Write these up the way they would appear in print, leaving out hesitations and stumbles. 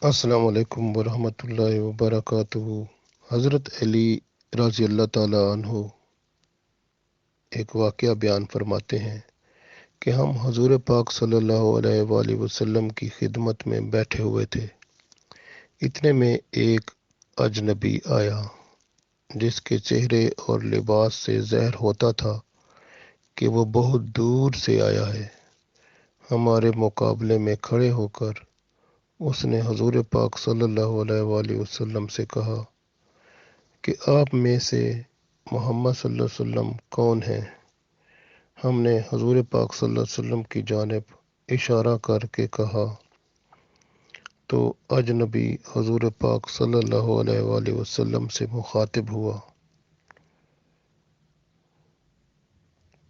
السلام علیکم ورحمۃ اللہ وبرکاتہ۔ حضرت علی رضی اللہ تعالیٰ عنہ ایک واقعہ بیان فرماتے ہیں کہ ہم حضور پاک صلی اللہ علیہ وآلہ وسلم کی خدمت میں بیٹھے ہوئے تھے۔ اتنے میں ایک اجنبی آیا جس کے چہرے اور لباس سے ظاہر ہوتا تھا کہ وہ بہت دور سے آیا ہے۔ ہمارے مقابلے میں کھڑے ہو کر اس نے حضور پاک صلی اللہ علیہ وآلہ وسلم سے کہا کہ آپ میں سے محمد صلی اللہ علیہ وسلم کون ہیں؟ ہم نے حضور پاک صلی اللہ علیہ وسلم کی جانب اشارہ کر کے کہا تو اجنبی حضور پاک صلی اللہ علیہ وآلہ وسلم سے مخاطب ہوا،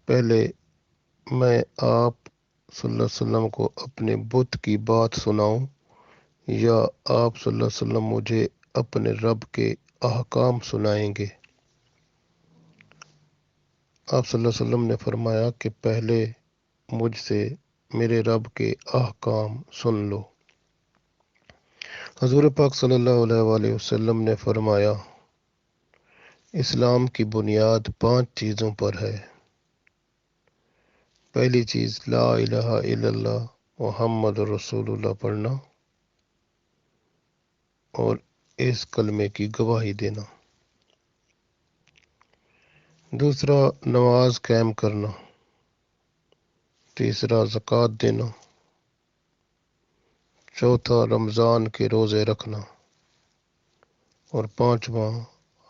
پہلے میں آپ صلی اللہ علیہ وسلم کو اپنے بت کی بات سناؤں یا آپ صلی اللہ علیہ وسلم مجھے اپنے رب کے احکام سنائیں گے؟ آپ صلی اللہ علیہ وسلم نے فرمایا کہ پہلے مجھ سے میرے رب کے احکام سن لو۔ حضور پاک صلی اللہ علیہ وآلہ وسلم نے فرمایا، اسلام کی بنیاد 5 چیزوں پر ہے۔ پہلی چیز لا الہ الا اللہ محمد رسول اللہ پڑھنا اور اس کلمے کی گواہی دینا۔ دوسرا نماز قائم کرنا۔ تیسرا زکوٰۃ دینا۔ چوتھا رمضان کے روزے رکھنا، اور 5واں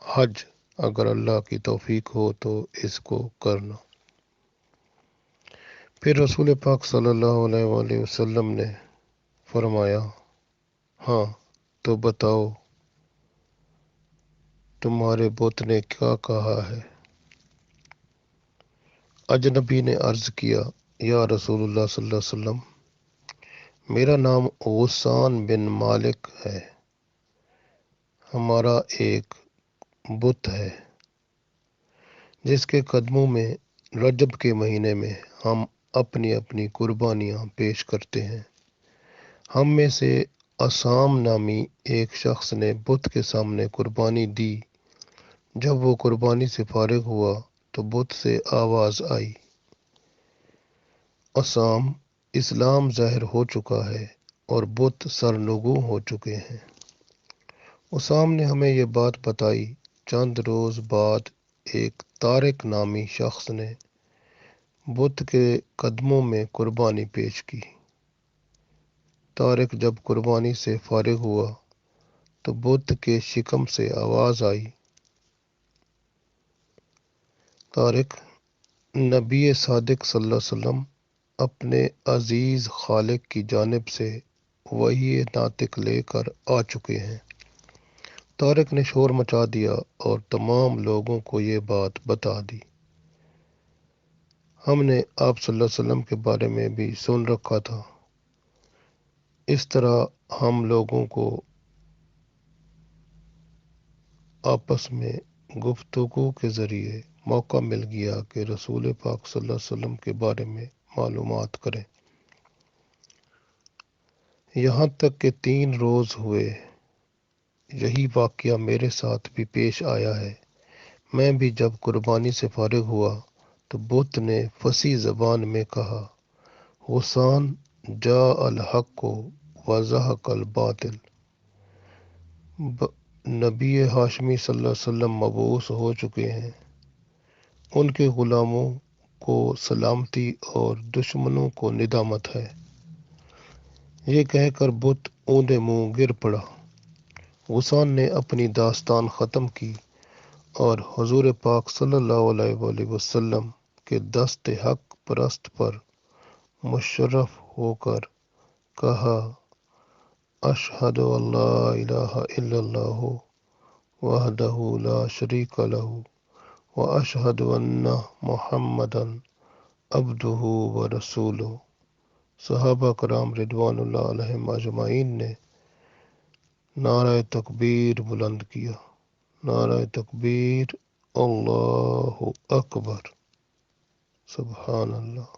حج اگر اللہ کی توفیق ہو تو اس کو کرنا۔ پھر رسول پاک صلی اللہ علیہ وآلہ وسلم نے فرمایا، ہاں تو بتاؤ تمہارے بت نے کیا کہا ہے؟ اجنبی نے عرض کیا، یا رسول اللہ صلی اللہ علیہ وسلم، میرا نام غسان بن مالک ہے، ہمارا ایک بت ہے جس کے قدموں میں رجب کے مہینے میں ہم اپنی اپنی قربانیاں پیش کرتے ہیں۔ ہم میں سے اسام نامی ایک شخص نے بت کے سامنے قربانی دی۔ جب وہ قربانی سے فارغ ہوا تو بت سے آواز آئی، اسام، اسلام ظاہر ہو چکا ہے اور بت سرنگوں ہو چکے ہیں۔ اسام نے ہمیں یہ بات بتائی۔ چند روز بعد ایک طارق نامی شخص نے بت کے قدموں میں قربانی پیش کی۔ طارق جب قربانی سے فارغ ہوا تو بت کے شکم سے آواز آئی، طارق، نبی صادق صلی اللہ علیہ وسلم اپنے عزیز خالق کی جانب سے وحی ناطق لے کر آ چکے ہیں۔ طارق نے شور مچا دیا اور تمام لوگوں کو یہ بات بتا دی۔ ہم نے آپ صلی اللہ علیہ وسلم کے بارے میں بھی سن رکھا تھا۔ اس طرح ہم لوگوں کو آپس میں گفتگو کے ذریعے موقع مل گیا کہ رسول پاک صلی اللہ علیہ وسلم کے بارے میں معلومات کریں، یہاں تک کہ 3 روز ہوئے۔ یہی واقعہ میرے ساتھ بھی پیش آیا ہے۔ میں بھی جب قربانی سے فارغ ہوا تو بت نے فصیح زبان میں کہا، غسان جاء الحق وزہق الباطل، نبی ہاشمی صلی اللہ علیہ وسلم مبعوث ہو چکے ہیں، ان کے غلاموں کو سلامتی اور دشمنوں کو ندامت ہے۔ یہ کہہ کر بت اوندا منہ گر پڑا۔ غسان نے اپنی داستان ختم کی اور حضور پاک صلی اللہ علیہ وآلہ وسلم کے دست حق پرست پر مشرف ہو کر کہا، اشہد ان لا الہ الا اللہ وحدہ لا شریک لہ واشہد ان محمدا عبدہ ورسولہ۔ صحابہ کرام رضوان اللہ علیہم اجمعین نے نعرہ تکبیر بلند کیا، نعرہ تکبیر، اللہ اکبر، سبحان اللہ۔